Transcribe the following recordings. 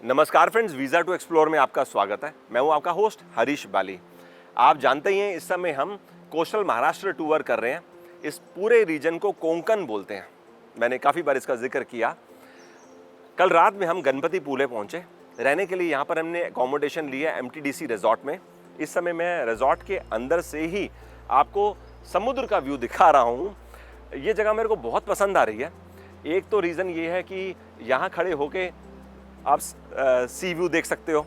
नमस्कार friends, visa to explore में आपका स्वागत है। मैं हूं आपका होस्ट हरीश बाली। आप जानते ही हैं इस समय हम कोस्टल महाराष्ट्र टूर कर रहे हैं। इस पूरे रीजन को कोंकण बोलते हैं। मैंने काफ़ी बार इसका जिक्र किया। कल रात में हम गणपतिपुले पहुंचे। रहने के लिए यहाँ पर हमने अकोमोडेशन लिया MTDC रिजॉर्ट में। इस समय मैं रिजॉर्ट के अंदर से ही आपको समुद्र का व्यू दिखा रहा हूँ। ये जगह मेरे को बहुत पसंद आ रही है। एक तो रीज़न ये है कि यहाँ खड़े होके आप सी व्यू देख सकते हो।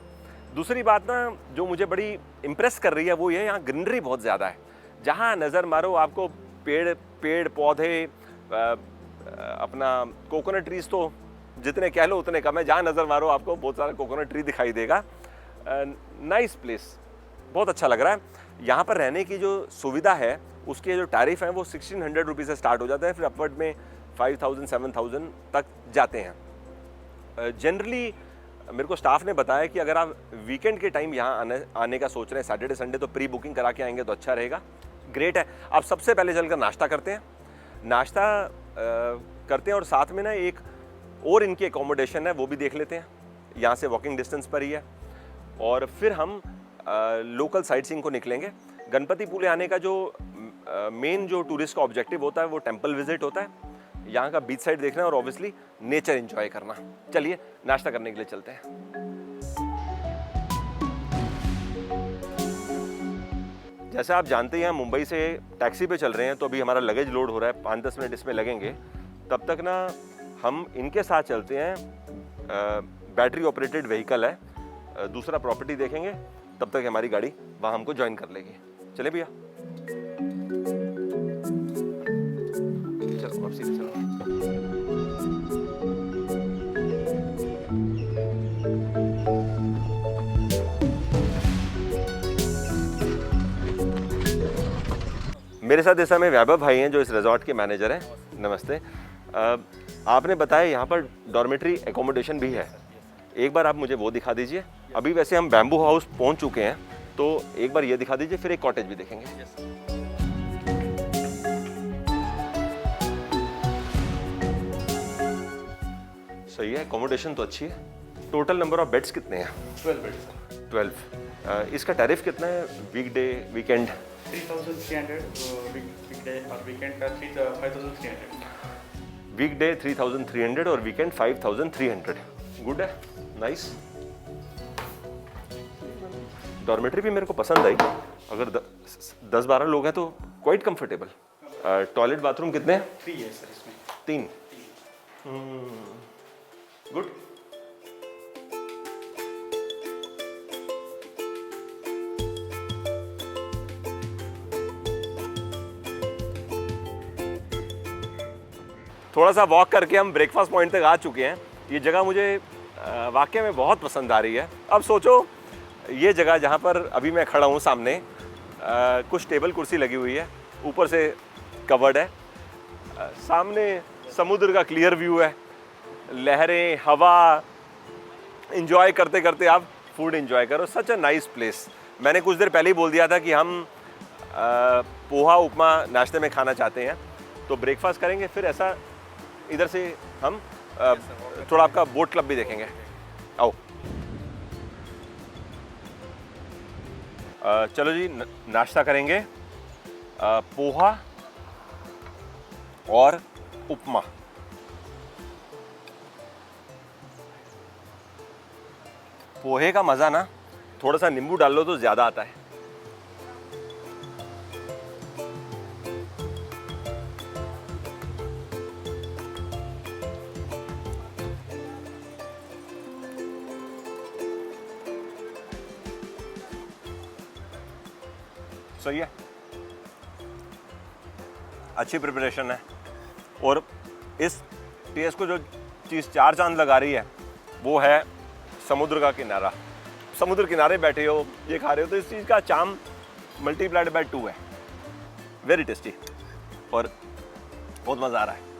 दूसरी बात ना जो मुझे बड़ी इम्प्रेस कर रही है वो ये यहाँ ग्रीनरी बहुत ज़्यादा है। जहाँ नज़र मारो आपको पेड़ पौधे, अपना कोकोनट ट्रीज तो जितने कह लो उतने कम है। जहाँ नज़र मारो आपको बहुत सारा कोकोनट ट्री दिखाई देगा। नाइस प्लेस, बहुत अच्छा लग रहा है। यहाँ पर रहने की जो सुविधा है उसके जो टैरिफ हैं वो 1600 रुपीज़ से स्टार्ट हो जाता है, फिर अपवर्ड में 5000 7000 तक जाते हैं। जनरली मेरे को स्टाफ ने बताया कि अगर आप वीकेंड के टाइम यहाँ आने का सोच रहे हैं, सैटरडे संडे, तो प्री बुकिंग करा के आएंगे तो अच्छा रहेगा। ग्रेट है। आप सबसे पहले चलकर नाश्ता करते हैं। नाश्ता करते हैं और साथ में ना एक और इनकी एकोमोडेशन है वो भी देख लेते हैं। यहाँ से वॉकिंग डिस्टेंस पर ही है। और फिर हम लोकल साइट सीइंग को निकलेंगे। गणपतिपुले आने का जो मेन जो टूरिस्ट का ऑब्जेक्टिव होता है वो टेम्पल विजिट होता है, यहाँ का बीच साइड देखना और ऑब्वियसली नेचर एंजॉय करना। चलिए नाश्ता करने के लिए चलते हैं। जैसे आप जानते हैं मुंबई से टैक्सी पे चल रहे हैं, तो अभी हमारा लगेज लोड हो रहा है। 5-10 मिनट इसमें लगेंगे। तब तक ना हम इनके साथ चलते हैं। बैटरी ऑपरेटेड व्हीकल है। दूसरा प्रॉपर्टी देखेंगे, तब तक हमारी गाड़ी वहाँ हमको ज्वाइन कर लेगी। चले भैया, चलो अब सीधे चलो। मेरे साथ इस समय वैभव भाई हैं जो इस रिजॉर्ट के मैनेजर हैं। नमस्ते। आपने बताया यहाँ पर डॉर्मेट्री एकोमोडेशन भी है। एक बार आप मुझे वो दिखा दीजिए। अभी वैसे हम बैम्बू हाउस पहुँच चुके हैं, तो एक बार ये दिखा दीजिए, फिर एक कॉटेज भी देखेंगे। सही है, एकोमोडेशन तो अच्छी है। टोटल नंबर ऑफ बेड्स कितने हैं? 12 बेड्स। 12। इसका टैरिफ कितना है? वीकडे, वीकेंड? 3300 वीकडे और वीकेंड का 5300। वीकडे 3300 और वीकेंड 5300। गुड है, नाइस। डॉर्मेट्री भी मेरे को पसंद आई। अगर 10-12 लोग हैं तो क्वाइट कंफर्टेबल। टॉयलेट बाथरूम कितने हैं? 3 है सर इसमें। 3। गुड। थोड़ा सा वॉक करके हम ब्रेकफास्ट पॉइंट तक आ चुके हैं। ये जगह मुझे वाकई में बहुत पसंद आ रही है। अब सोचो, ये जगह जहाँ पर अभी मैं खड़ा हूँ सामने, कुछ टेबल कुर्सी लगी हुई है, ऊपर से कवर्ड है। सामने समुद्र का क्लियर व्यू है, लहरें, हवा, एंजॉय करते करते आप फूड एंजॉय करो। सच अ नाइस प्लेस। मैंने कुछ देर पहले ही बोल दिया था कि हम पोहा उपमा नाश्ते में खाना चाहते हैं, तो ब्रेकफास्ट करेंगे, फिर ऐसा इधर से हम थोड़ा आपका बोट क्लब भी देखेंगे। आओ। चलो जी, नाश्ता करेंगे। पोहा और उपमा। पोहे का मज़ा ना थोड़ा सा नींबू डाल लो तो ज़्यादा आता है। सही है, अच्छी प्रिपरेशन है। और इस टेस्ट को जो चीज़ 4 चांद लगा रही है वो है समुद्र का किनारा। समुद्र किनारे बैठे हो, ये खा रहे हो, तो इस चीज़ का चार्म मल्टीप्लाइड बाय 2 है। वेरी टेस्टी और बहुत मज़ा आ रहा है।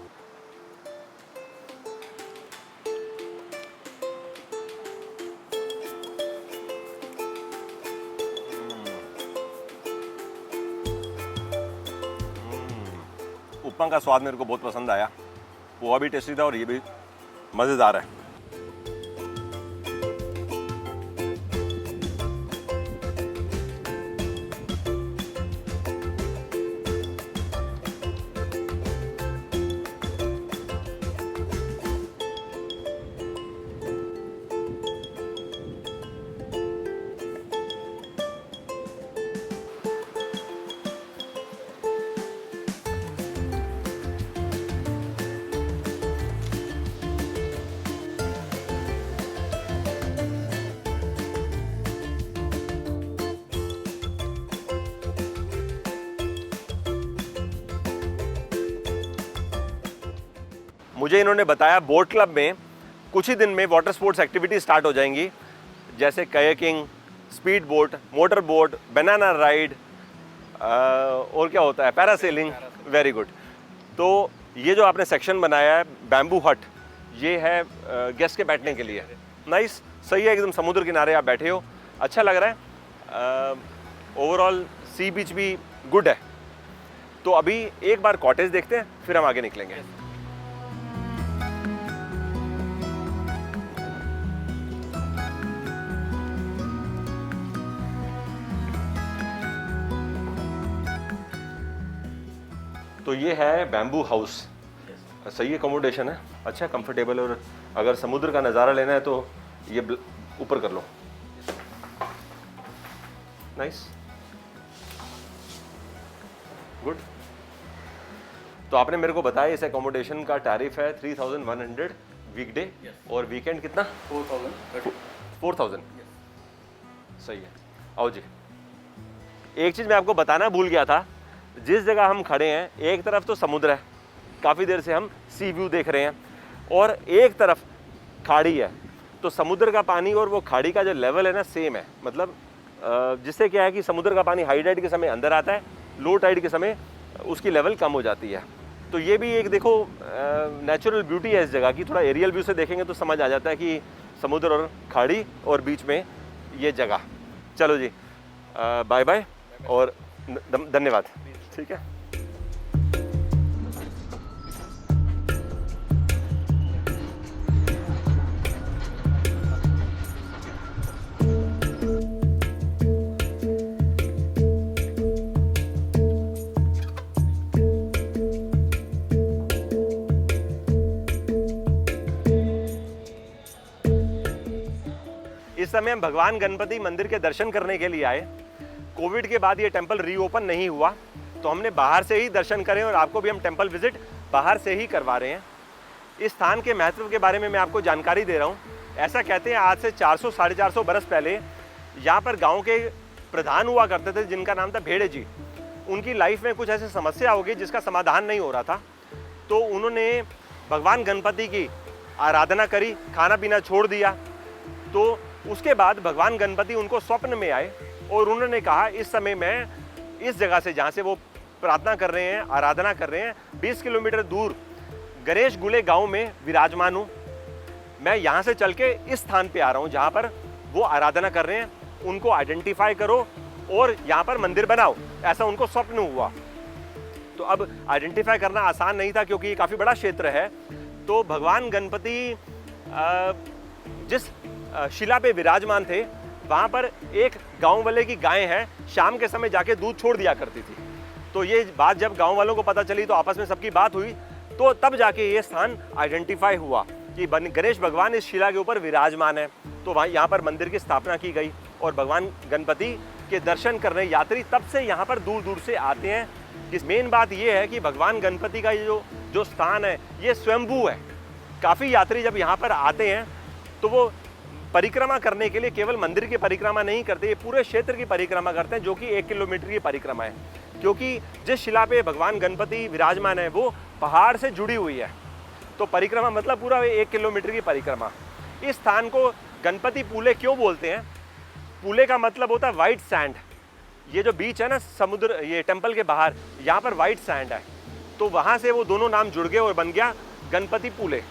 उपमा का स्वाद मेरे को बहुत पसंद आया। पोहा भी टेस्टी था और ये भी मज़ेदार है। मुझे इन्होंने बताया बोट क्लब में कुछ ही दिन में वाटर स्पोर्ट्स एक्टिविटी स्टार्ट हो जाएंगी, जैसे kayaking, speed boat, motor boat, banana ride, और क्या होता है, पैरासेलिंग। Very good. तो ये जो आपने सेक्शन बनाया है बैम्बू हट, ये है गेस्ट के बैठने के लिए। नाइस, सही है, एकदम समुद्र किनारे आप बैठे हो, अच्छा लग रहा है। ओवरऑल सी बीच भी गुड है। तो अभी एक बार कॉटेज देखते हैं, फिर हम आगे निकलेंगे। तो ये है बैम्बू हाउस, सही अकोमोडेशन है, अच्छा कंफर्टेबल, और अगर समुद्र का नज़ारा लेना है तो ये ऊपर कर लो। Nice, good. तो आपने मेरे को बताया इस अकोमोडेशन का टैरिफ है 3100 वीकडे, और वीकेंड कितना? 4000। सही है। आओ जी, एक चीज़ मैं आपको बताना भूल गया था, जिस जगह हम खड़े हैं एक तरफ तो समुद्र है, काफ़ी देर से हम सी व्यू देख रहे हैं, और एक तरफ खाड़ी है। तो समुद्र का पानी और वो खाड़ी का जो लेवल है ना, सेम है। मतलब जिससे क्या है कि समुद्र का पानी हाई टाइड के समय अंदर आता है, लो टाइड के समय उसकी लेवल कम हो जाती है। तो ये भी एक देखो नेचुरल ब्यूटी है इस जगह की। थोड़ा एरियल व्यू से देखेंगे तो समझ आ जाता है कि समुद्र और खाड़ी और बीच में ये जगह। चलो जी, बाय बाय और धन्यवाद। ठीक है। इस समय हम भगवान गणपति मंदिर के दर्शन करने के लिए आए। कोविड के बाद ये टेंपल रीओपन नहीं हुआ, तो हमने बाहर से ही दर्शन करें, और आपको भी हम टेंपल विजिट बाहर से ही करवा रहे हैं। इस स्थान के महत्व के बारे में मैं आपको जानकारी दे रहा हूँ। ऐसा कहते हैं आज से 400-450 बरस पहले यहाँ पर गांव के प्रधान हुआ करते थे, जिनका नाम था भेड़े जी। उनकी लाइफ में कुछ ऐसी समस्या हो गई जिसका समाधान नहीं हो रहा था, तो उन्होंने भगवान गणपति की आराधना करी, खाना पीना छोड़ दिया। तो उसके बाद भगवान गणपति उनको स्वप्न में आए और उन्होंने कहा, इस समय मैं इस जगह से जहाँ से वो प्रार्थना कर रहे हैं, आराधना कर रहे हैं, 20 किलोमीटर दूर गणेश गुले गांव में विराजमान हूँ। मैं यहाँ से चल के इस स्थान पे आ रहा हूँ जहाँ पर वो आराधना कर रहे हैं। उनको आइडेंटिफाई करो और यहाँ पर मंदिर बनाओ, ऐसा उनको स्वप्न हुआ। तो अब आइडेंटिफाई करना आसान नहीं था, क्योंकि ये काफ़ी बड़ा क्षेत्र है। तो भगवान गणपति जिस शिला पे विराजमान थे, वहाँ पर एक गांव वाले की गाय है, शाम के समय जाके दूध छोड़ दिया करती थी। तो ये बात जब गांव वालों को पता चली तो आपस में सबकी बात हुई, तो तब जाके ये स्थान आइडेंटिफाई हुआ कि गणेश भगवान इस शिला के ऊपर विराजमान है। तो वहाँ यहाँ पर मंदिर की स्थापना की गई और भगवान गणपति के दर्शन करने यात्री तब से यहाँ पर दूर दूर से आते हैं। इस मेन बात ये है कि भगवान गणपति का ये जो स्थान है ये स्वयंभू है। काफ़ी यात्री जब यहाँ पर आते हैं तो वो परिक्रमा करने के लिए केवल मंदिर की परिक्रमा नहीं करते, ये पूरे क्षेत्र की परिक्रमा करते हैं, जो कि 1 किलोमीटर की परिक्रमा है। क्योंकि जिस शिला पे भगवान गणपति विराजमान है वो पहाड़ से जुड़ी हुई है, तो परिक्रमा मतलब पूरा 1 किलोमीटर की परिक्रमा। इस स्थान को गणपति पूले क्यों बोलते हैं? पूले का मतलब होता है वाइट सैंड। ये जो बीच है ना समुद्र, ये टेम्पल के बाहर, यहाँ पर वाइट सैंड है, तो वहाँ से वो दोनों नाम जुड़ गए और बन गया गणपति पूले।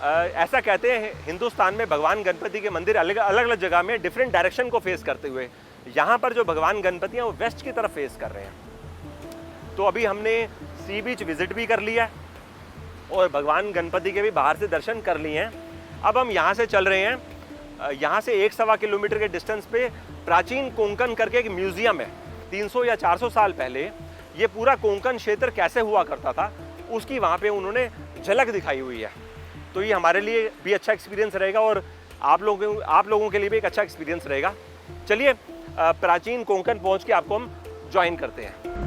ऐसा कहते हैं हिंदुस्तान में भगवान गणपति के मंदिर अलग अलग जगह में डिफरेंट डायरेक्शन को फेस करते हुए, यहाँ पर जो भगवान गणपति हैं वो वेस्ट की तरफ फेस कर रहे हैं। तो अभी हमने सी बीच विजिट भी कर लिया है और भगवान गणपति के भी बाहर से दर्शन कर लिए हैं। अब हम यहाँ से चल रहे हैं। यहाँ से 1-1.25 किलोमीटर के डिस्टेंस पे प्राचीन कोंकण करके एक म्यूजियम है। 300 या 400 साल पहले ये पूरा कोंकण क्षेत्र कैसे हुआ करता था उसकी वहाँ पे उन्होंने झलक दिखाई हुई है। तो ये हमारे लिए भी अच्छा एक्सपीरियंस रहेगा और आप लोगों के लिए भी एक अच्छा एक्सपीरियंस रहेगा। चलिए प्राचीन कोंकण पहुँच के आपको हम ज्वाइन करते हैं।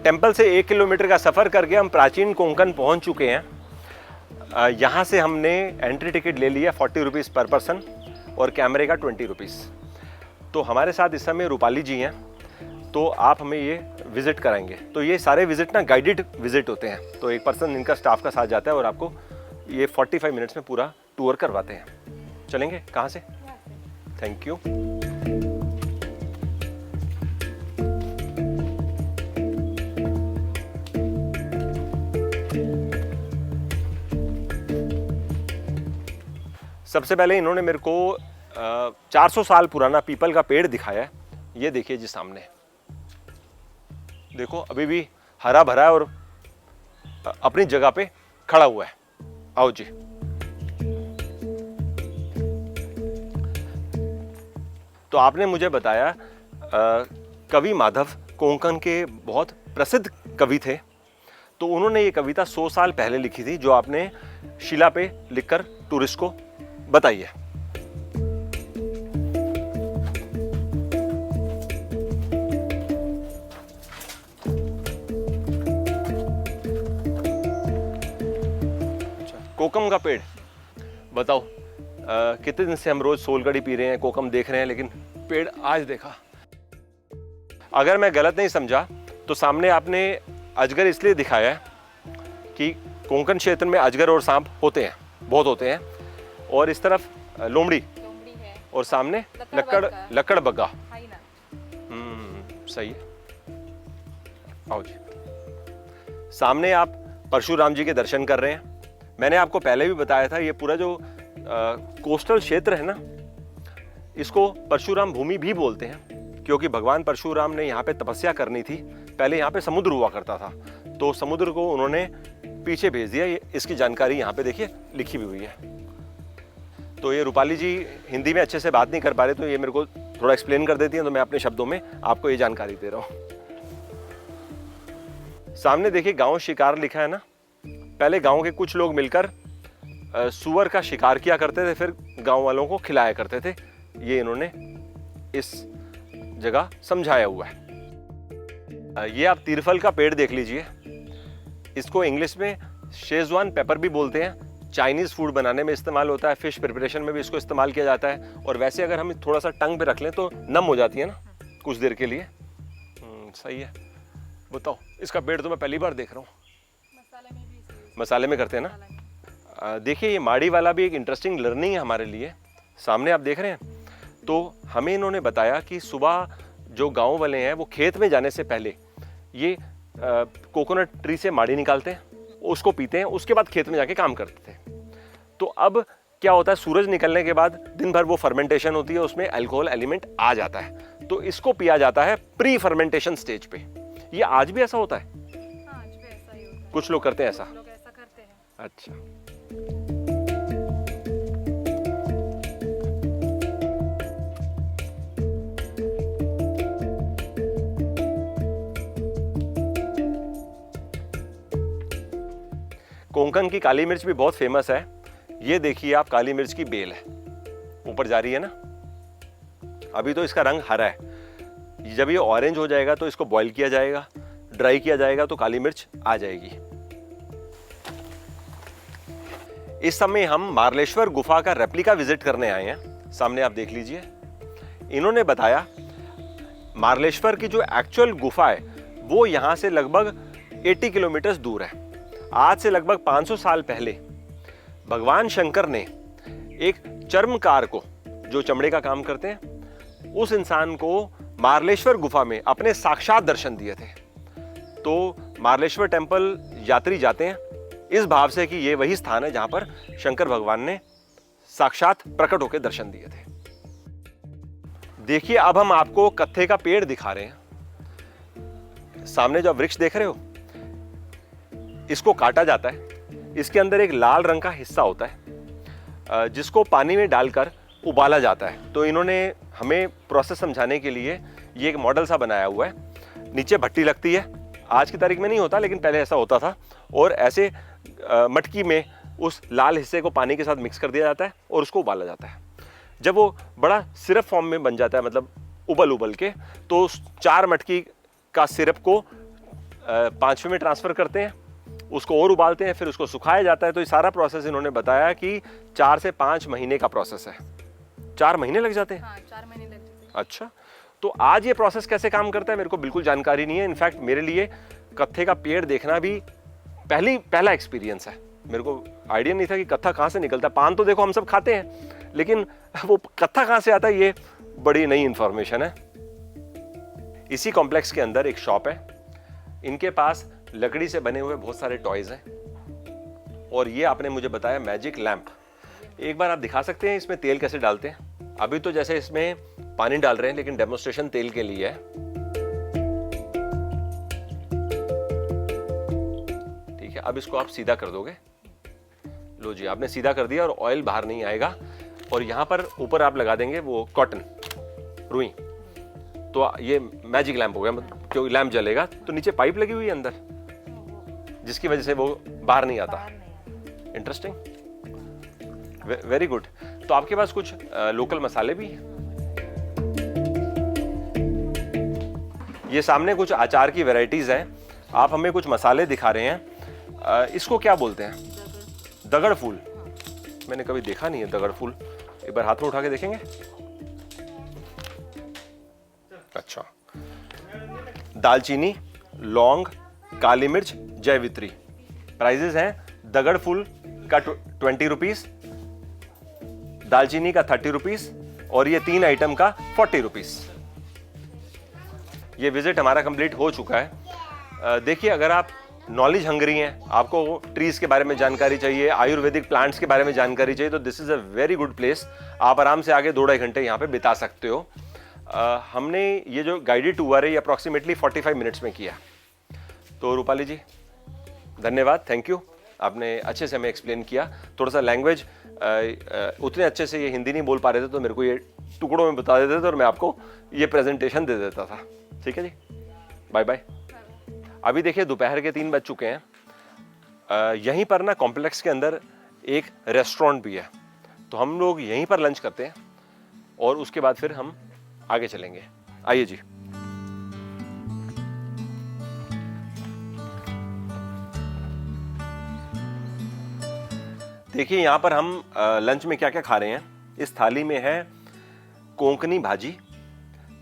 टेम्पल से 1 किलोमीटर का सफ़र करके हम प्राचीन कोंकण पहुंच चुके हैं। यहाँ से हमने एंट्री टिकट ले लिया 40 रुपीज़ पर पर्सन और कैमरे का 20 रुपीज़। तो हमारे साथ इस समय रूपाली जी हैं, तो आप हमें ये विज़िट कराएंगे। तो ये सारे विज़िट ना गाइडेड विज़िट होते हैं, तो एक पर्सन इनका स्टाफ का साथ जाता है और आपको ये 45 मिनट्स में पूरा टूर करवाते हैं। चलेंगे कहाँ से? Thank you. सबसे पहले इन्होंने मेरे को 400 साल पुराना पीपल का पेड़ दिखाया है। ये देखिए जी सामने, देखो अभी भी हरा भरा है और अपनी जगह पे खड़ा हुआ है। आओ जी। तो आपने मुझे बताया कवि माधव कोंकण के बहुत प्रसिद्ध कवि थे, तो उन्होंने ये कविता 100 साल पहले लिखी थी जो आपने शिला पे लिखकर टूरिस्ट को बताइए। कोकम का पेड़, बताओ कितने दिन से हम रोज सोलकढ़ी पी रहे हैं, कोकम देख रहे हैं, लेकिन पेड़ आज देखा। अगर मैं गलत नहीं समझा तो सामने आपने अजगर इसलिए दिखाया है कि कोंकण क्षेत्र में अजगर और सांप होते हैं, बहुत होते हैं, और इस तरफ लोमड़ी है और सामने लकड़ बग्गा। सही है। आओ जी। सामने आप परशुराम जी के दर्शन कर रहे हैं। मैंने आपको पहले भी बताया था ये पूरा जो कोस्टल क्षेत्र है ना, इसको परशुराम भूमि भी बोलते हैं, क्योंकि भगवान परशुराम ने यहाँ पे तपस्या करनी थी। पहले यहाँ पे समुद्र हुआ करता था, तो समुद्र को उन्होंने पीछे भेज दिया। इसकी जानकारी यहाँ पे देखिए लिखी भी हुई है। तो ये रूपाली जी हिंदी में अच्छे से बात नहीं कर पा रहे, तो ये मेरे को थोड़ा एक्सप्लेन कर देती हैं, तो मैं अपने शब्दों में आपको ये जानकारी दे रहा हूँ। सामने देखिए गांव शिकार लिखा है ना। पहले गांव के कुछ लोग मिलकर सुअर का शिकार किया करते थे, फिर गांव वालों को खिलाया करते थे। ये इन्होंने इस जगह समझाया हुआ है। ये आप तीरफल का पेड़ देख लीजिए। इसको इंग्लिश में शेजवान पेपर भी बोलते हैं। चाइनीज़ फूड बनाने में इस्तेमाल होता है, फिश प्रिपरेशन में भी इसको इस्तेमाल किया जाता है। और वैसे अगर हम थोड़ा सा टंग पे रख लें तो नम हो जाती है ना कुछ देर के लिए। सही है। बताओ, इसका पेड़ तो मैं पहली बार देख रहा हूँ। मसाले में करते हैं ना। देखिए ये माड़ी वाला भी एक इंटरेस्टिंग लर्निंग है हमारे लिए। सामने आप देख रहे हैं, तो हमें इन्होंने बताया कि सुबह जो गाँव वाले हैं वो खेत में जाने से पहले ये कोकोनट ट्री से माड़ी निकालते हैं, उसको पीते हैं, उसके बाद खेत में जाके काम करते थे। तो अब क्या होता है, सूरज निकलने के बाद दिन भर वो फर्मेंटेशन होती है, उसमें अल्कोहल एलिमेंट आ जाता है, तो इसको पिया जाता है प्री फर्मेंटेशन स्टेज पे। ये आज भी ऐसा होता है? हाँ, आज भी ऐसा ही होता है। कुछ लोग करते हैं ऐसा? लोग ऐसा करते हैं। अच्छा। कोंकण की काली मिर्च भी बहुत फेमस है। ये देखिए आप, काली मिर्च की बेल है, ऊपर जा रही है ना। अभी तो इसका रंग हरा है, जब ये ऑरेंज हो जाएगा तो इसको बॉईल किया जाएगा, ड्राई किया जाएगा तो काली मिर्च आ जाएगी। इस समय हम मार्लेश्वर गुफा का रेप्लिका विजिट करने आए हैं। सामने आप देख लीजिए। इन्होंने बताया मार्लेश्वर की जो एक्चुअल गुफा है वो यहाँ से लगभग 80 किलोमीटर दूर है। आज से लगभग 500 साल पहले भगवान शंकर ने एक चर्मकार को, जो चमड़े का काम करते हैं, उस इंसान को मार्लेश्वर गुफा में अपने साक्षात दर्शन दिए थे। तो मार्लेश्वर टेम्पल यात्री जाते हैं इस भाव से कि ये वही स्थान है जहां पर शंकर भगवान ने साक्षात प्रकट होकर दर्शन दिए थे। देखिए अब हम आपको कत्थे का पेड़ दिखा रहे हैं। सामने जो वृक्ष देख रहे हो, इसको काटा जाता है। इसके अंदर एक लाल रंग का हिस्सा होता है जिसको पानी में डालकर उबाला जाता है। तो इन्होंने हमें प्रोसेस समझाने के लिए ये एक मॉडल सा बनाया हुआ है। नीचे भट्टी लगती है, आज की तारीख में नहीं होता लेकिन पहले ऐसा होता था, और ऐसे मटकी में उस लाल हिस्से को पानी के साथ मिक्स कर दिया जाता है और उसको उबाला जाता है। जब वो बड़ा सिरप फॉर्म में बन जाता है, मतलब उबल उबल के, तो उस 4 मटकी का सिरप को 5वें में ट्रांसफ़र करते हैं, उसको और उबालते हैं, फिर उसको सुखाया जाता है। तो ये सारा प्रोसेस इन्होंने बताया कि 4 से 5 महीने का प्रोसेस है। 4 महीने लग जाते हैं? हाँ, 4 महीने लग जाते हैं। अच्छा, तो आज ये प्रोसेस कैसे काम करता है मेरे को बिल्कुल जानकारी नहीं है। इनफैक्ट मेरे लिए कत्थे का पेड़ देखना भी पहला एक्सपीरियंस है। मेरे को आइडिया नहीं था कि कत्था कहाँ से निकलता है। पान तो देखो हम सब खाते हैं, लेकिन वो कत्था कहाँ से आता है ये बड़ी नई इंफॉर्मेशन है। इसी कॉम्प्लेक्स के अंदर एक शॉप है। इनके पास लकड़ी से बने हुए बहुत सारे टॉयज हैं, और ये आपने मुझे बताया मैजिक लैंप। एक बार आप दिखा सकते हैं इसमें तेल कैसे डालते हैं? अभी तो जैसे इसमें पानी डाल रहे हैं, लेकिन डेमोन्स्ट्रेशन तेल के लिए है। ठीक है, अब इसको आप सीधा कर दोगे। लो जी, आपने सीधा कर दिया और ऑयल बाहर नहीं आएगा। और यहां पर ऊपर आप लगा देंगे वो कॉटन, रुई। तो ये मैजिक लैंप हो गया, क्योंकि लैंप जलेगा तो नीचे पाइप लगी हुई है अंदर, जिसकी वजह से वो बाहर नहीं आता। Interesting, very good. तो आपके पास कुछ लोकल मसाले भी हैं। ये सामने कुछ अचार की वैरायटीज हैं। आप हमें कुछ मसाले दिखा रहे हैं। इसको क्या बोलते हैं? दगड़ फूल। मैंने कभी देखा नहीं है दगड़ फूल। एक बार हाथ में उठा के देखेंगे। अच्छा, दालचीनी, लौंग, काली मिर्च, जयवित्री। प्राइजेस हैं दगड़ फूल का 20 रुपीज, दालचीनी का 30 रुपीज, और ये 3 आइटम का 40 रुपीज। ये विजिट हमारा कंप्लीट हो चुका है। देखिए, अगर आप नॉलेज हंगरी हैं, आपको ट्रीज के बारे में जानकारी चाहिए, आयुर्वेदिक प्लांट्स के बारे में जानकारी चाहिए, तो this is a very good place. आप आराम से आगे 2-2.5 घंटे यहाँ पे बिता सकते हो। हमने ये जो गाइडेड टूर है ये अप्रॉक्सीमेटली 45 मिनट्स में किया। तो रूपाली जी धन्यवाद, थैंक यू। आपने अच्छे से हमें एक्सप्लेन किया। थोड़ा सा लैंग्वेज उतने अच्छे से ये हिंदी नहीं बोल पा रहे थे, तो मेरे को ये टुकड़ों में बता देते थे और मैं आपको ये प्रेजेंटेशन दे देता था। ठीक है जी, बाय बाय। अभी देखिए दोपहर के 3 बज चुके हैं। यहीं पर ना कॉम्प्लेक्स के अंदर एक रेस्टोरेंट भी है, तो हम लोग यहीं पर लंच करते हैं और उसके बाद फिर हम आगे चलेंगे। आइए जी। देखिए यहाँ पर हम लंच में क्या क्या खा रहे हैं। इस थाली में है कोंकणी भाजी,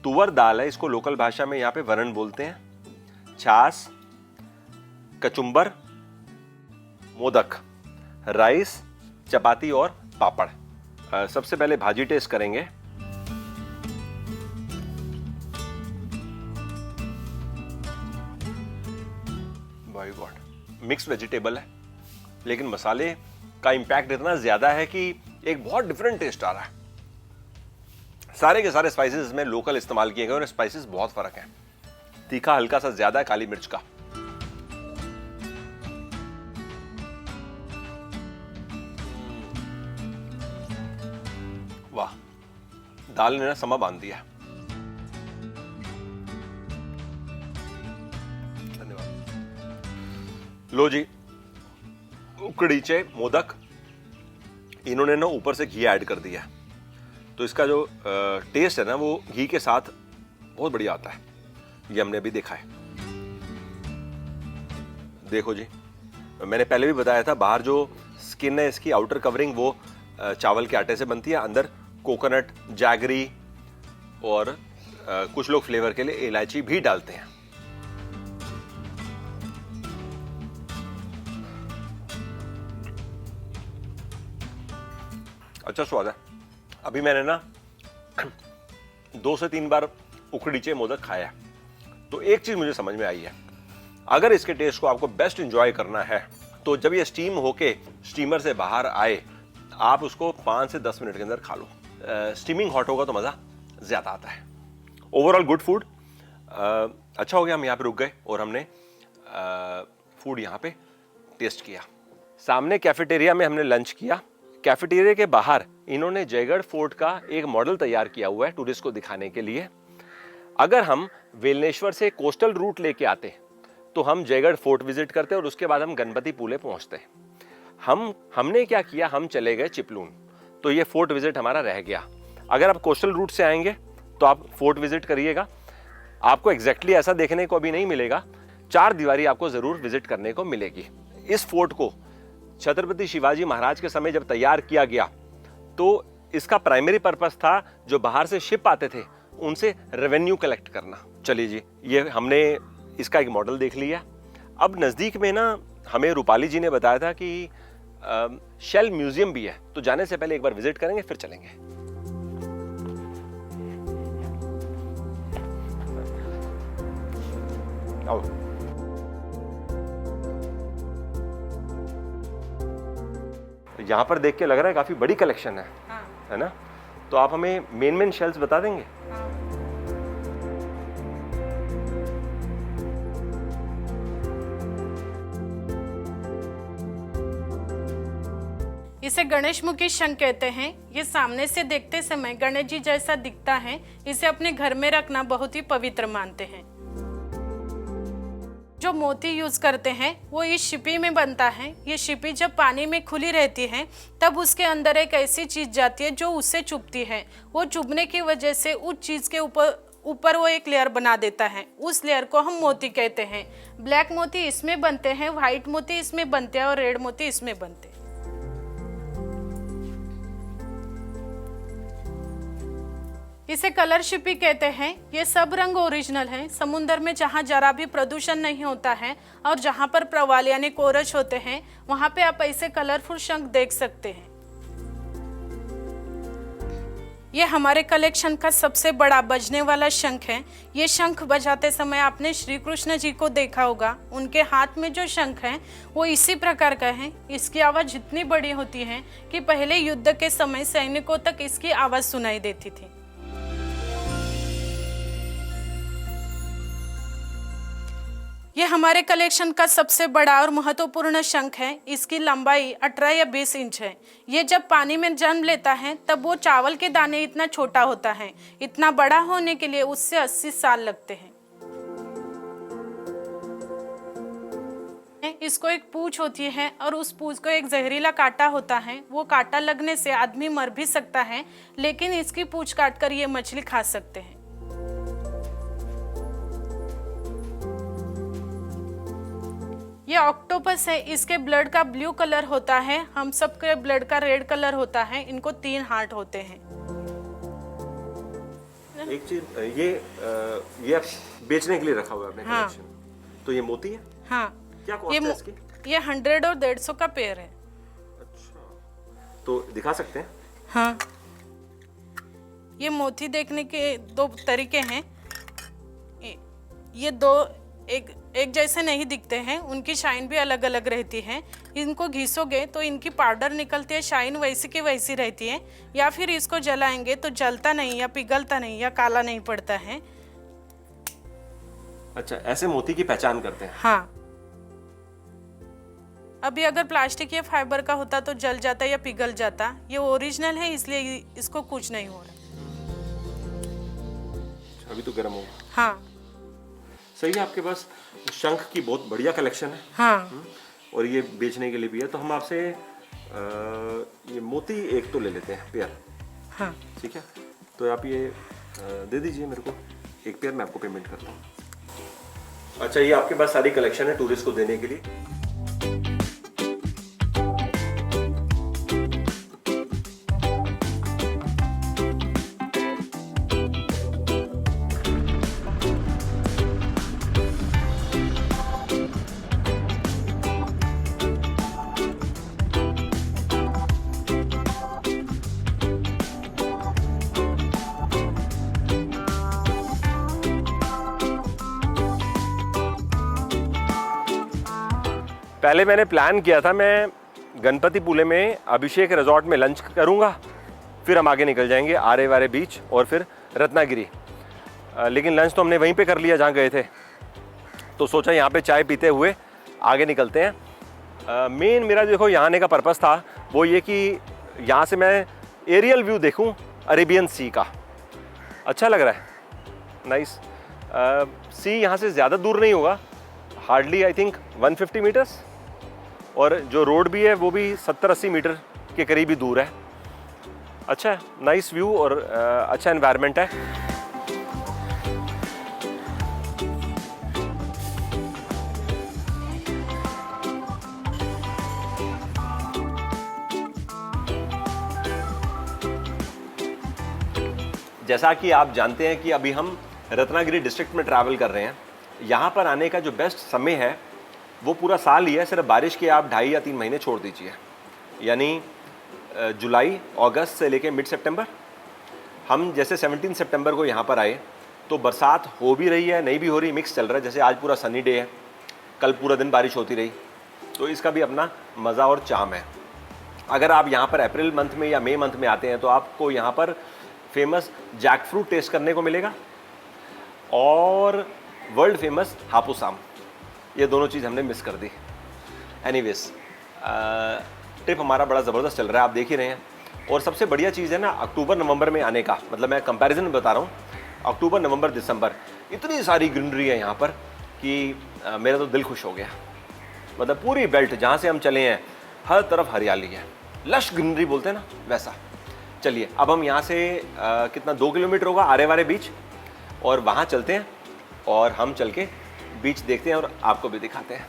तुवर दाल है, इसको लोकल भाषा में यहाँ पे वरण बोलते हैं, छाछ, कचुम्बर, मोदक, राइस, चपाती और पापड़। सबसे पहले भाजी टेस्ट करेंगे। बाय गॉड, मिक्स वेजिटेबल है, लेकिन मसाले का इंपैक्ट इतना ज्यादा है कि एक बहुत डिफरेंट टेस्ट आ रहा है। सारे के सारे स्पाइसेस में लोकल इस्तेमाल किए गए और स्पाइसेस बहुत फर्क है। तीखा हल्का सा ज्यादा है काली मिर्च का। वाह, दाल ने ना समा बांध दिया। धन्यवाद। लो जी, उकडीचे मोदक, इन्होंने ना ऊपर से घी ऐड कर दिया, तो इसका जो टेस्ट है ना वो घी के साथ बहुत बढ़िया आता है। ये हमने अभी देखा है। देखो जी, मैंने पहले भी बताया था, बाहर जो स्किन है इसकी आउटर कवरिंग वो चावल के आटे से बनती है, अंदर कोकोनट, जैगरी और कुछ लोग फ्लेवर के लिए इलायची भी डालते हैं। अच्छा स्वाद है। अभी मैंने ना 2 से 3 बार उकडीचे मोदक खाया। तो एक चीज मुझे समझ में आई है, अगर इसके टेस्ट को आपको बेस्ट एंजॉय करना है तो जब ये स्टीम होके स्टीमर से बाहर आए आप उसको 5 से 10 मिनट के अंदर खा लो। स्टीमिंग हॉट होगा तो मज़ा ज़्यादा आता है। Overall good food. अच्छा हो गया हम यहाँ पे रुक गए और हमने फूड यहाँ पे टेस्ट किया। सामने कैफेटेरिया में हमने लंच किया। कैफेटेरिया के बाहर इन्होंने जयगढ़ फोर्ट का एक मॉडल तैयार किया हुआ है टूरिस्ट को दिखाने के लिए। अगर हम वेलनेश्वर से कोस्टल रूट लेके आते तो हम जयगढ़ फोर्ट विजिट करते और उसके बाद हम गणपति पुले पहुंचते। हमने क्या किया, हम चले गए चिपलून, तो ये फोर्ट विजिट हमारा रह गया। अगर आप कोस्टल रूट से आएंगे तो आप फोर्ट विजिट करिएगा। आपको एग्जैक्टली ऐसा देखने को अभी नहीं मिलेगा, 4 दीवारी आपको जरूर विजिट करने को मिलेगी। इस फोर्ट को छत्रपति शिवाजी महाराज के समय जब तैयार किया गया तो इसका प्राइमरी पर्पस था जो बाहर से शिप आते थे उनसे रेवेन्यू कलेक्ट करना। चलिए जी, ये हमने इसका एक मॉडल देख लिया। अब नज़दीक में ना हमें रूपाली जी ने बताया था कि शेल म्यूजियम भी है, तो जाने से पहले एक बार विजिट करेंगे फिर चलेंगे। आओ। यहाँ पर देख के लग रहा है काफी बड़ी कलेक्शन है। हाँ। है ना? तो आप हमें मेन शेल्स बता देंगे? हाँ। इसे गणेश मुखी शंख कहते हैं। ये सामने से देखते समय गणेश जी जैसा दिखता है। इसे अपने घर में रखना बहुत ही पवित्र मानते हैं। जो मोती यूज करते हैं वो इस शिपी में बनता है। ये शिपी जब पानी में खुली रहती है तब उसके अंदर एक ऐसी चीज जाती है जो उससे चुभती है। वो चुभने की वजह से उस चीज के ऊपर वो एक लेयर बना देता है। उस लेयर को हम मोती कहते हैं। ब्लैक मोती इसमें बनते हैं, व्हाइट मोती इसमें बनते हैं और रेड मोती इसमें बनते हैं। इसे कलर शिपी कहते हैं। ये सब रंग ओरिजिनल हैं। समुद्र में जहाँ जरा भी प्रदूषण नहीं होता है और जहाँ पर प्रवाल यानी कोरच होते हैं वहाँ पे आप ऐसे कलरफुल शंख देख सकते हैं। ये हमारे कलेक्शन का सबसे बड़ा बजने वाला शंख है। ये शंख बजाते समय आपने श्री कृष्ण जी को देखा होगा। उनके हाथ में जो शंख है वो इसी प्रकार का है। इसकी आवाज़ इतनी बड़ी होती है कि पहले युद्ध के समय सैनिकों तक इसकी आवाज़ सुनाई देती थी। ये हमारे कलेक्शन का सबसे बड़ा और महत्वपूर्ण शंख है। इसकी लंबाई 18 या 20 इंच है। ये जब पानी में जन्म लेता है तब वो चावल के दाने इतना छोटा होता है। इतना बड़ा होने के लिए उससे 80 साल लगते हैं। इसको एक पूंछ होती है और उस पूंछ को एक जहरीला कांटा होता है। वो कांटा लगने से आदमी मर भी सकता है, लेकिन इसकी पूंछ काटकर ये मछली खा सकते हैं। ये ऑक्टोपस है। इसके ब्लड का ब्लू कलर होता है। हम सबके ब्लड का रेड कलर होता है। इनको 3 हार्ट होते हैं। एक चीज, ये बेचने के लिए रखा हुआ है आपने हाँ। कलेक्शन। तो ये मोती है? हाँ। क्या कॉस्ट है इसकी? ये 100 और 150 का पेयर है। अच्छा, तो दिखा सकते हैं? हाँ। ये मोती देखने के 2 तरीके हैं। ये 2 एक जैसे नहीं दिखते हैं। उनकी शाइन भी अलग अलग रहती है। इनको घिसोगे तो इनकी पाउडर निकलती है, शाइन वैसी की वैसी रहती है। या फिर इसको जलाएंगे तो जलता नहीं या पिघलता नहीं या काला नहीं पड़ता है। अच्छा, ऐसे मोती की पहचान करते हैं? हाँ। अभी अगर प्लास्टिक या फाइबर का होता तो जल जाता या पिघल जाता। ये ओरिजिनल है इसलिए इसको कुछ नहीं हो रहा। अभी तो गर्म होगा। हाँ। सही है, आपके पास शंख की बहुत बढ़िया कलेक्शन है। हाँ। और ये बेचने के लिए भी है। तो हम आपसे ये मोती एक तो ले लेते हैं, पेयर। हाँ। ठीक है, तो आप ये दे दीजिए मेरे को एक पेयर, मैं आपको पेमेंट करता हूँ। अच्छा, ये आपके पास सारी कलेक्शन है टूरिस्ट को देने के लिए। पहले मैंने प्लान किया था मैं गणपतिपुले में अभिषेक रिजॉर्ट में लंच करूंगा, फिर हम आगे निकल जाएंगे आरे वारे बीच और फिर रत्नागिरी। लेकिन लंच तो हमने वहीं पे कर लिया जहाँ गए थे, तो सोचा यहाँ पे चाय पीते हुए आगे निकलते हैं। मेन मेरा देखो यहाँ आने का पर्पस था वो ये कि यहाँ से मैं एरियल व्यू देखूँ अरेबियन सी का। अच्छा लग रहा है, नाइस। सी यहाँ से ज़्यादा दूर नहीं होगा, हार्डली आई थिंक 150 मीटर्स, और जो रोड भी है वो भी 70-80 मीटर के करीब ही दूर है। अच्छा है, नाइस व्यू और अच्छा एनवायरनमेंट है। जैसा कि आप जानते हैं कि अभी हम रत्नागिरी डिस्ट्रिक्ट में ट्रैवल कर रहे हैं। यहाँ पर आने का जो बेस्ट समय है वो पूरा साल ही है, सिर्फ बारिश के आप 2.5 या 3 महीने छोड़ दीजिए, यानी जुलाई अगस्त से लेके मिड सितंबर। हम जैसे 17 सितंबर को यहाँ पर आए तो बरसात हो भी रही है, नहीं भी हो रही, मिक्स चल रहा है। जैसे आज पूरा सनी डे है, कल पूरा दिन बारिश होती रही, तो इसका भी अपना मज़ा और चाम है। अगर आप यहाँ पर अप्रैल मंथ में या मई मंथ में आते हैं तो आपको यहाँ पर फेमस जैक फ्रूट टेस्ट करने को मिलेगा और वर्ल्ड फेमस हापुस आम। ये दोनों चीज़ हमने मिस कर दी। एनीवेज, ट्रिप हमारा बड़ा ज़बरदस्त चल रहा है, आप देख ही रहे हैं। और सबसे बढ़िया चीज़ है ना अक्टूबर नवंबर में आने का, मतलब मैं कंपैरिजन में बता रहा हूँ, अक्टूबर नवंबर दिसंबर इतनी सारी ग्रीनरी है यहाँ पर कि मेरा तो दिल खुश हो गया। मतलब पूरी बेल्ट जहाँ से हम चले हैं हर तरफ हरियाली है, लश ग्रीनरी बोलते हैं ना, वैसा। चलिए अब हम यहाँ से कितना 2 किलोमीटर होगा आरे वारे बीच, और वहाँ चलते हैं और हम चल के बीच देखते हैं और आपको भी दिखाते हैं।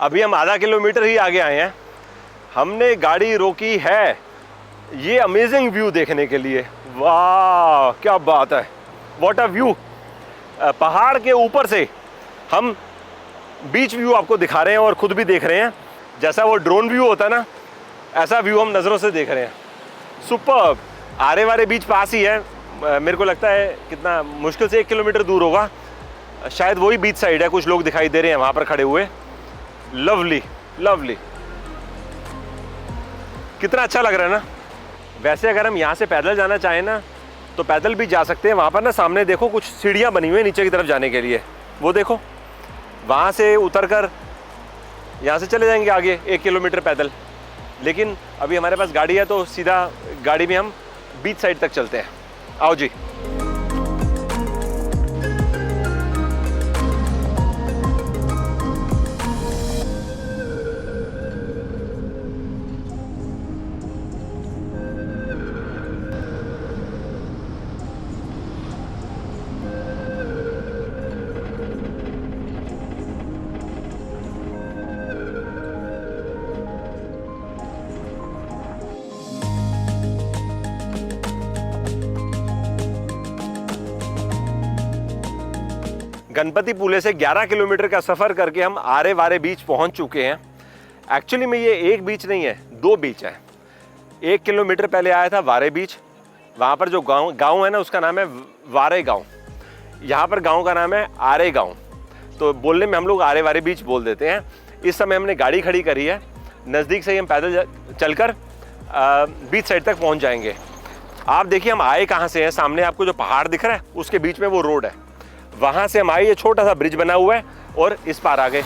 अभी हम आधा किलोमीटर ही आगे आए हैं। हमने गाड़ी रोकी है ये अमेजिंग व्यू देखने के लिए। वाह क्या बात है, व्हाट अ व्यू। पहाड़ के ऊपर से हम बीच व्यू आपको दिखा रहे हैं और ख़ुद भी देख रहे हैं। जैसा वो ड्रोन व्यू होता है ना, ऐसा व्यू हम नज़रों से देख रहे हैं। सुपर्ब। आरे वारे बीच पास ही है, मेरे को लगता है कितना मुश्किल से 1 किलोमीटर दूर होगा, शायद वही बीच साइड है। कुछ लोग दिखाई दे रहे हैं वहाँ पर खड़े हुए। लवली लवली, कितना अच्छा लग रहा है ना। वैसे अगर हम यहाँ से पैदल जाना चाहें ना तो पैदल भी जा सकते हैं। वहाँ पर ना सामने देखो कुछ सीढ़ियाँ बनी हुई हैं नीचे की तरफ जाने के लिए, वो देखो। वहाँ से उतरकर यहाँ से चले जाएंगे आगे 1 किलोमीटर पैदल। लेकिन अभी हमारे पास गाड़ी है तो सीधा गाड़ी में हम बीच साइड तक चलते हैं। आओ जी। गणपतिपुले से 11 किलोमीटर का सफ़र करके हम आरे वारे बीच पहुंच चुके हैं। एक्चुअली में ये एक बीच नहीं है, 2 बीच है। 1 किलोमीटर पहले आया था वारे बीच, वहाँ पर जो गांव है ना उसका नाम है वारे गांव। यहाँ पर गांव का नाम है आरे गांव, तो बोलने में हम लोग आरे वारे बीच बोल देते हैं। इस समय हमने गाड़ी खड़ी करी है, नज़दीक से ही हम पैदल चलकर बीच साइड तक पहुँच जाएंगे। आप देखिए हम आए कहाँ से हैं, सामने आपको जो पहाड़ दिख रहा है उसके बीच में वो रोड है, वहाँ से हम आए। ये छोटा सा ब्रिज बना हुआ है और इस पार आ गए।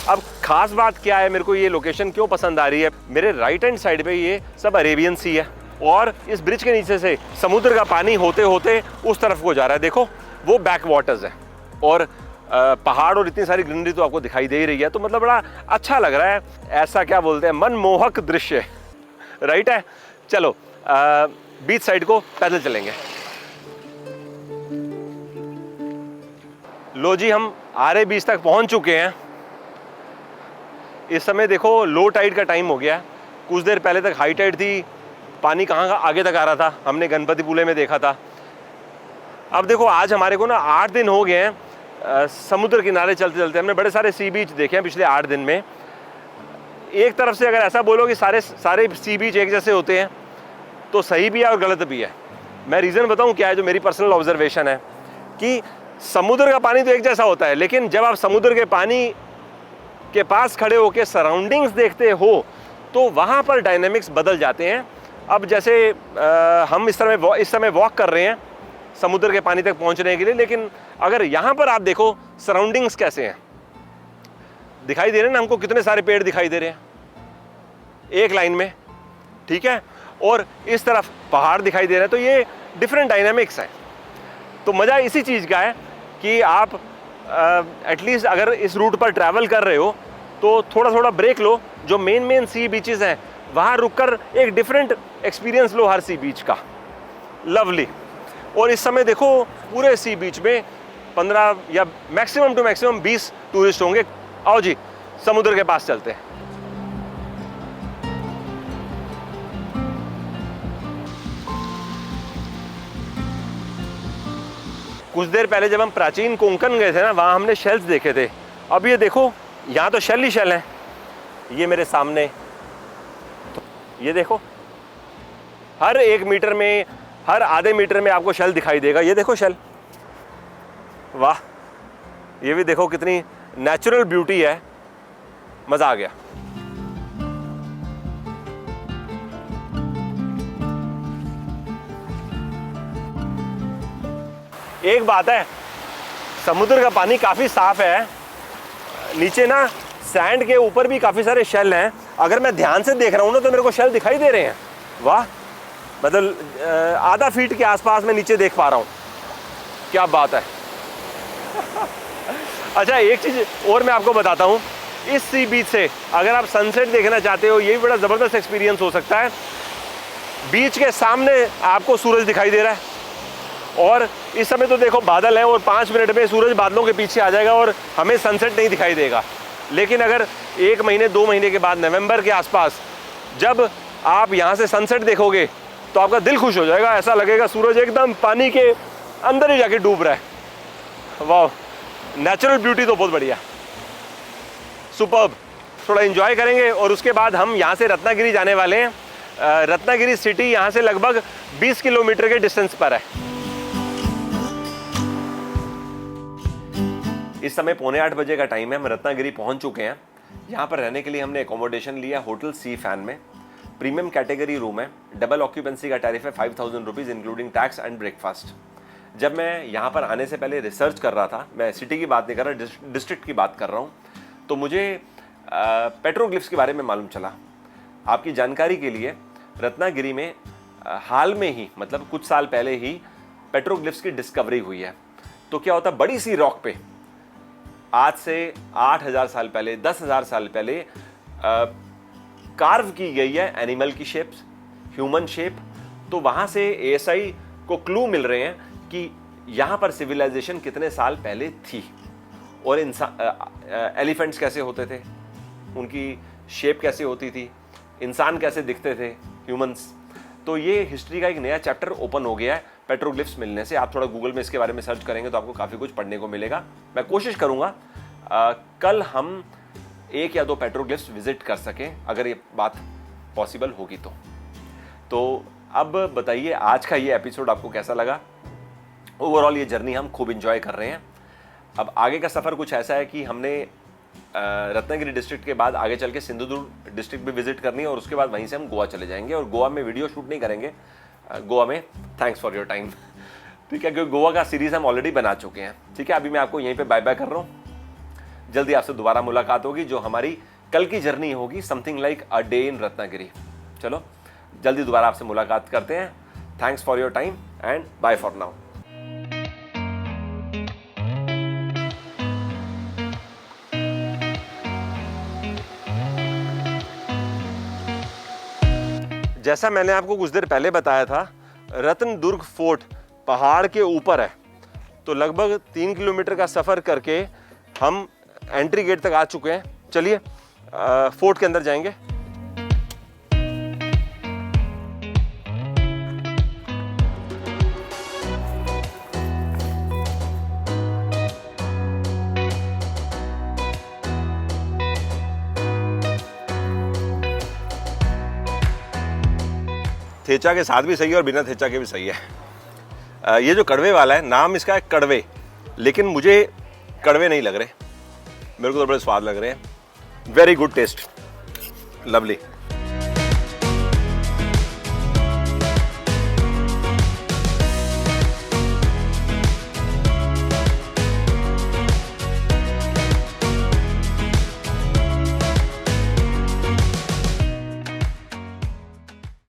अब खास बात क्या है, मेरे को ये लोकेशन क्यों पसंद आ रही है, मेरे राइट हैंड साइड पे ये सब अरेबियन सी है और इस ब्रिज के नीचे से समुद्र का पानी होते होते उस तरफ को जा रहा है। देखो वो बैक वाटर्स है और पहाड़ और इतनी सारी ग्रीनरी तो आपको दिखाई दे ही रही है, तो मतलब बड़ा अच्छा लग रहा है। ऐसा क्या बोलते हैं, मनमोहक दृश्य, राइट है। चलो बीच साइड को पैदल चलेंगे। लो जी, हम आरे बीच तक पहुंच चुके हैं। इस समय देखो लो टाइड का टाइम हो गया, कुछ देर पहले तक हाई टाइड थी, पानी कहाँ आगे तक आ रहा था, हमने गणपतिपुले में देखा था। अब देखो आज हमारे को ना 8 दिन हो गए हैं समुद्र किनारे चलते चलते। हमने बड़े सारे सी बीच देखे हैं पिछले 8 दिन में। एक तरफ से अगर ऐसा बोलो कि सारे सी बीच एक जैसे होते हैं तो सही भी है और गलत भी है। मैं रीज़न बताऊं क्या है, जो मेरी पर्सनल ऑब्जर्वेशन है कि समुद्र का पानी तो एक जैसा होता है, लेकिन जब आप समुद्र के पानी के पास खड़े होकर सराउंडिंग्स देखते हो तो वहाँ पर डायनेमिक्स बदल जाते हैं। अब जैसे हम इस समय वॉक कर रहे हैं समुद्र के पानी तक पहुँचने के लिए, लेकिन अगर यहाँ पर आप देखो सराउंडिंग्स कैसे हैं, दिखाई दे रहे हैं ना हमको, कितने सारे पेड़ दिखाई दे रहे हैं एक लाइन में, ठीक है, और इस तरफ पहाड़ दिखाई दे रहे हैं। तो ये डिफरेंट डायनामिक्स हैं। तो मज़ा इसी चीज़ का है कि आप एटलीस्ट अगर इस रूट पर ट्रैवल कर रहे हो तो थोड़ा थोड़ा ब्रेक लो। जो मेन सी बीचेस हैं वहाँ रुककर एक डिफरेंट एक्सपीरियंस लो हर सी बीच का। लवली। और इस समय देखो पूरे सी बीच में 15 या मैक्सिमम टू मैक्सिमम 20 टूरिस्ट होंगे। आओ जी समुद्र के पास चलते हैं। कुछ देर पहले जब हम प्राचीन कोंकण गए थे ना, वहाँ हमने शेल्स देखे थे। अब ये देखो यहाँ तो शेल ही शेल हैं। ये मेरे सामने तो ये देखो हर 1 मीटर में, हर आधे मीटर में आपको शेल दिखाई देगा। ये देखो शेल, वाह, ये भी देखो कितनी नेचुरल ब्यूटी है। मज़ा आ गया। एक बात है, समुद्र का पानी काफ़ी साफ है। नीचे ना सैंड के ऊपर भी काफ़ी सारे शेल हैं। अगर मैं ध्यान से देख रहा हूँ ना तो मेरे को शेल दिखाई दे रहे हैं। वाह, मतलब आधा फीट के आसपास मैं नीचे देख पा रहा हूँ। क्या बात है। अच्छा एक चीज़ और मैं आपको बताता हूँ, इस सी बीच से अगर आप सनसेट देखना चाहते हो, ये भी बड़ा ज़बरदस्त एक्सपीरियंस हो सकता है। बीच के सामने आपको सूरज दिखाई दे रहा है और इस समय तो देखो बादल है और 5 मिनट में सूरज बादलों के पीछे आ जाएगा और हमें सनसेट नहीं दिखाई देगा। लेकिन अगर 1 महीने 2 महीने के बाद नवंबर के आसपास जब आप यहाँ से सनसेट देखोगे तो आपका दिल खुश हो जाएगा। ऐसा लगेगा सूरज एकदम पानी के अंदर ही जाके डूब रहा है। वाह, नेचुरल ब्यूटी तो बहुत बढ़िया, सुपर्ब। थोड़ा एंजॉय करेंगे और उसके बाद हम यहाँ से रत्नागिरी जाने वाले हैं। रत्नागिरी सिटी यहाँ से लगभग 20 किलोमीटर के डिस्टेंस पर है। इस समय 7:45 बजे का टाइम है। हम रत्नागिरी पहुंच चुके हैं। यहाँ पर रहने के लिए हमने अकोमोडेशन लिया होटल सी फैन में। प्रीमियम कैटेगरी रूम है। डबल ऑक्यूपेंसी का टैरिफ है 5000 rupees including tax and breakfast. जब मैं यहाँ पर आने से पहले रिसर्च कर रहा था, मैं सिटी की बात नहीं कर रहा, डिस्ट्रिक्ट की बात कर रहा हूँ, तो मुझे पेट्रोग्लिफ्स के बारे में मालूम चला। आपकी जानकारी के लिए रत्नागिरी में हाल में ही, मतलब कुछ साल पहले ही पेट्रोग्लिफ्स की डिस्कवरी हुई है। तो क्या होता है, बड़ी सी रॉक पे आज से 8000 साल पहले, 10,000 साल पहले कार्व की गई है एनिमल की शेप्स, ह्यूमन शेप। तो वहाँ से एएसआई को क्लू मिल रहे हैं कि यहाँ पर सिविलाइजेशन कितने साल पहले थी और एलिफेंट्स कैसे होते थे, उनकी शेप कैसे होती थी, इंसान कैसे दिखते थे, ह्यूमंस। तो ये हिस्ट्री का एक नया चैप्टर ओपन हो गया है पेट्रोग्लिफ्स मिलने से। आप थोड़ा गूगल में इसके बारे में सर्च करेंगे तो आपको काफ़ी कुछ पढ़ने को मिलेगा। मैं कोशिश करूँगा कल हम 1 या 2 पेट्रोग्लिफ्स विजिट कर सकें, अगर ये बात पॉसिबल होगी तो अब बताइए आज का ये एपिसोड आपको कैसा लगा। ओवरऑल ये जर्नी हम खूब इंजॉय कर रहे हैं। अब आगे का सफ़र कुछ ऐसा है कि हमने रत्नागिरी डिस्ट्रिक्ट के बाद आगे चल के सिंधुदुर्ग डिस्ट्रिक्ट भी विजिट करनी है और उसके बाद वहीं से हम गोवा चले जाएंगे। और गोवा में वीडियो शूट नहीं करेंगे, गोवा में थैंक्स फॉर योर टाइम, ठीक है, क्योंकि गोवा का सीरीज़ हम ऑलरेडी बना चुके हैं। ठीक है, अभी मैं आपको यहीं पे बाय बाय कर रहा हूँ। जल्दी आपसे दोबारा मुलाकात होगी, जो हमारी कल की जर्नी होगी something like a day in Ratnagiri. चलो जल्दी दोबारा आपसे मुलाकात करते हैं। Thanks for your time and bye for now. जैसा मैंने आपको कुछ देर पहले बताया था, रत्नदुर्ग फोर्ट पहाड़ के ऊपर है। तो लगभग 3 किलोमीटर का सफ़र करके हम एंट्री गेट तक आ चुके हैं। चलिए फोर्ट के अंदर जाएंगे। थेचा के साथ भी सही है और बिना थेचा के भी सही है। ये जो कड़वे वाला है, नाम इसका है कड़वे, लेकिन मुझे कड़वे नहीं लग रहे, मेरे को तो बड़े स्वाद लग रहे हैं। Very good taste, lovely.